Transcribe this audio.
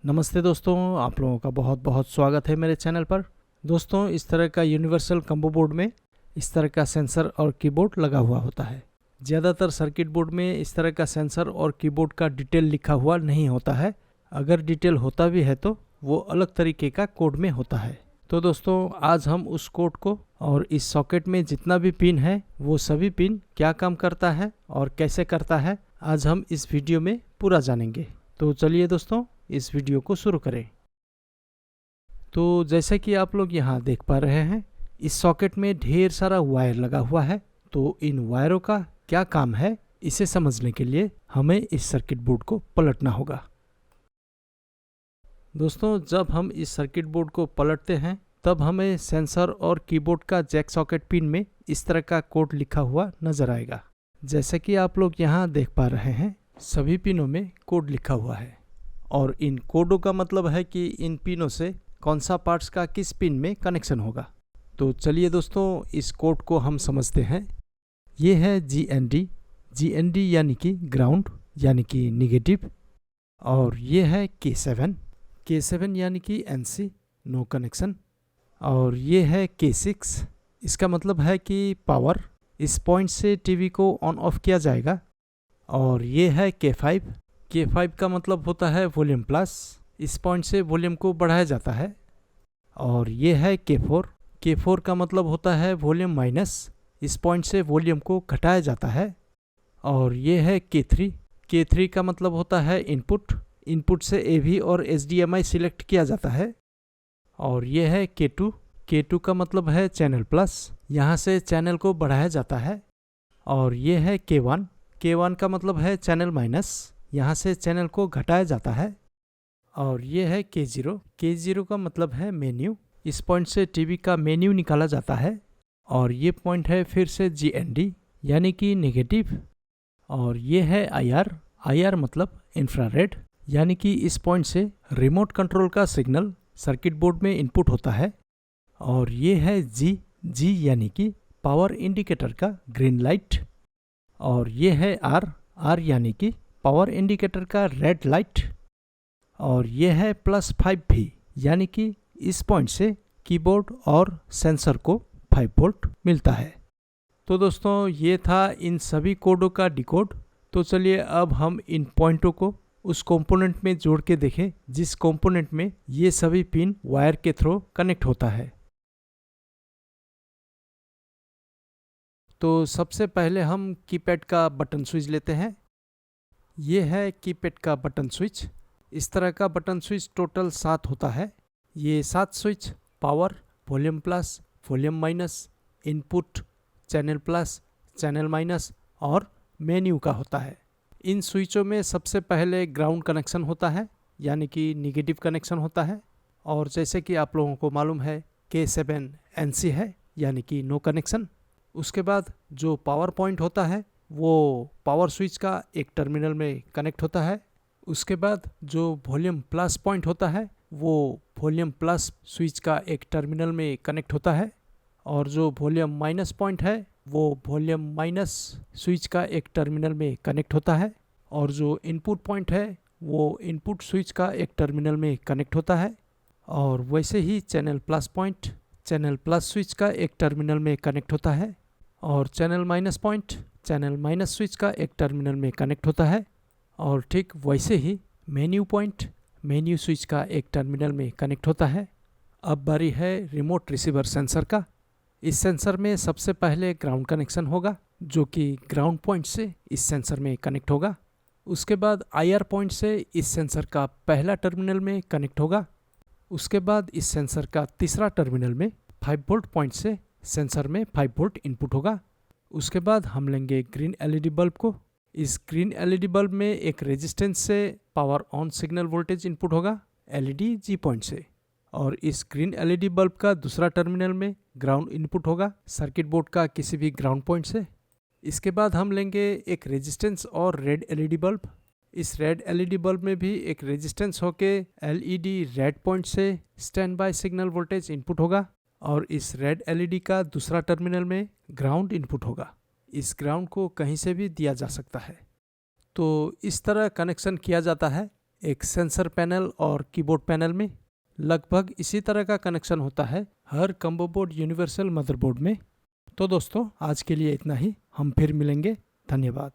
नमस्ते दोस्तों, आप लोगों का बहुत बहुत स्वागत है मेरे चैनल पर। दोस्तों, इस तरह का यूनिवर्सल कम्बो बोर्ड में इस तरह का सेंसर और कीबोर्ड लगा हुआ होता है। ज़्यादातर सर्किट बोर्ड में इस तरह का सेंसर और कीबोर्ड का डिटेल लिखा हुआ नहीं होता है। अगर डिटेल होता भी है तो वो अलग तरीके का कोड में होता है। तो दोस्तों, आज हम उस कोड को और इस सॉकेट में जितना भी पिन है वो सभी पिन क्या काम करता है और कैसे करता है, आज हम इस वीडियो में पूरा जानेंगे। तो चलिए दोस्तों, इस वीडियो को शुरू करें। तो जैसे कि आप लोग यहाँ देख पा रहे हैं, इस सॉकेट में ढेर सारा वायर लगा हुआ है। तो इन वायरों का क्या काम है, इसे समझने के लिए हमें इस सर्किट बोर्ड को पलटना होगा। दोस्तों, जब हम इस सर्किट बोर्ड को पलटते हैं तब हमें सेंसर और कीबोर्ड का जैक सॉकेट पिन में इस तरह का कोड लिखा हुआ नजर आएगा। जैसे कि आप लोग यहाँ देख पा रहे हैं, सभी पिनों में कोड लिखा हुआ है और इन कोडों का मतलब है कि इन पिनों से कौन सा पार्ट्स का किस पिन में कनेक्शन होगा। तो चलिए दोस्तों, इस कोड को हम समझते हैं। ये है GND यानी कि ग्राउंड यानी कि निगेटिव, और ये है K7 यानी कि NC नो कनेक्शन, और ये है K6, इसका मतलब है कि पावर, इस पॉइंट से टीवी को ऑन ऑफ किया जाएगा। और ये है K5 का मतलब होता है वॉल्यूम प्लस, इस पॉइंट से वॉल्यूम को बढ़ाया जाता है। और ये है K4 का मतलब होता है वॉल्यूम माइनस, इस पॉइंट से वॉल्यूम को घटाया जाता है। और ये है K3 का मतलब होता है इनपुट से AV और HDMI सिलेक्ट किया जाता है। और ये है K2 का मतलब है चैनल प्लस, यहाँ से चैनल को बढ़ाया जाता है। और ये है K1 का मतलब है चैनल माइनस, यहाँ से चैनल को घटाया जाता है। और ये है K0 का मतलब है मेन्यू, इस पॉइंट से टीवी का मेन्यू निकाला जाता है। और ये पॉइंट है फिर से GND यानी कि नेगेटिव। और ये है IR मतलब इंफ्रारेड, यानी कि इस पॉइंट से रिमोट कंट्रोल का सिग्नल सर्किट बोर्ड में इनपुट होता है। और ये है G यानी कि पावर इंडिकेटर का ग्रीन लाइट। और ये है R यानी कि पावर इंडिकेटर का रेड लाइट। और ये है +5 भी, यानी कि इस पॉइंट से कीबोर्ड और सेंसर को 5 वोल्ट मिलता है। तो दोस्तों, ये था इन सभी कोडों का डिकोड। तो चलिए अब हम इन पॉइंटों को उस कंपोनेंट में जोड़ के देखें जिस कंपोनेंट में ये सभी पिन वायर के थ्रू कनेक्ट होता है। तो सबसे पहले हम कीपैड का बटन स्विच लेते हैं। ये है कीपैड का बटन स्विच। इस तरह का बटन स्विच टोटल 7 होता है। ये 7 switch power, volume plus, volume minus, input, channel plus, channel minus और मेन्यू का होता है। इन स्विचों में सबसे पहले ग्राउंड कनेक्शन होता है, यानी कि निगेटिव कनेक्शन होता है। और जैसे कि आप लोगों को मालूम है, K7 NC है, यानी कि नो कनेक्शन। उसके बाद जो पावर पॉइंट होता है वो पावर स्विच का एक टर्मिनल में कनेक्ट होता है। उसके बाद जो वॉल्यूम प्लस पॉइंट होता है वो वॉल्यूम प्लस स्विच का एक टर्मिनल में कनेक्ट होता है। और जो वॉल्यूम माइनस पॉइंट है वो वॉल्यूम माइनस स्विच का एक टर्मिनल में कनेक्ट होता है। और जो इनपुट पॉइंट है वो इनपुट स्विच का एक टर्मिनल में कनेक्ट होता है। और वैसे ही channel plus point channel plus switch का एक टर्मिनल में कनेक्ट होता है। और channel minus point channel minus switch का एक टर्मिनल में कनेक्ट होता है। और ठीक वैसे ही मेन्यू पॉइंट मेन्यू स्विच का एक टर्मिनल में कनेक्ट होता है। अब बारी है रिमोट रिसीवर सेंसर का। इस सेंसर में सबसे पहले ग्राउंड कनेक्शन होगा, जो कि ग्राउंड पॉइंट से इस सेंसर में कनेक्ट होगा। उसके बाद IR पॉइंट से इस सेंसर का पहला टर्मिनल में कनेक्ट होगा। उसके बाद इस सेंसर का तीसरा टर्मिनल में 5 वोल्ट पॉइंट से सेंसर में 5 वोल्ट इनपुट होगा। उसके बाद हम लेंगे ग्रीन LED बल्ब को। इस ग्रीन LED बल्ब में एक रेजिस्टेंस से power on signal voltage input होगा LED G पॉइंट से। और इस ग्रीन LED बल्ब का दूसरा टर्मिनल में ग्राउंड इनपुट होगा सर्किट बोर्ड का किसी भी ग्राउंड पॉइंट से। इसके बाद हम लेंगे एक रेजिस्टेंस और रेड LED बल्ब। इस रेड LED बल्ब में भी एक रेजिस्टेंस होके LED रेड पॉइंट से stand buy signal voltage input होगा। और इस रेड LED का दूसरा टर्मिनल में ग्राउंड इनपुट होगा। इस ग्राउंड को कहीं से भी दिया जा सकता है। तो इस तरह कनेक्शन किया जाता है एक सेंसर पैनल और कीबोर्ड पैनल में। लगभग इसी तरह का कनेक्शन होता है हर कॉम्बो बोर्ड यूनिवर्सल मदरबोर्ड में। तो दोस्तों आज के लिए इतना ही, हम फिर मिलेंगे। धन्यवाद।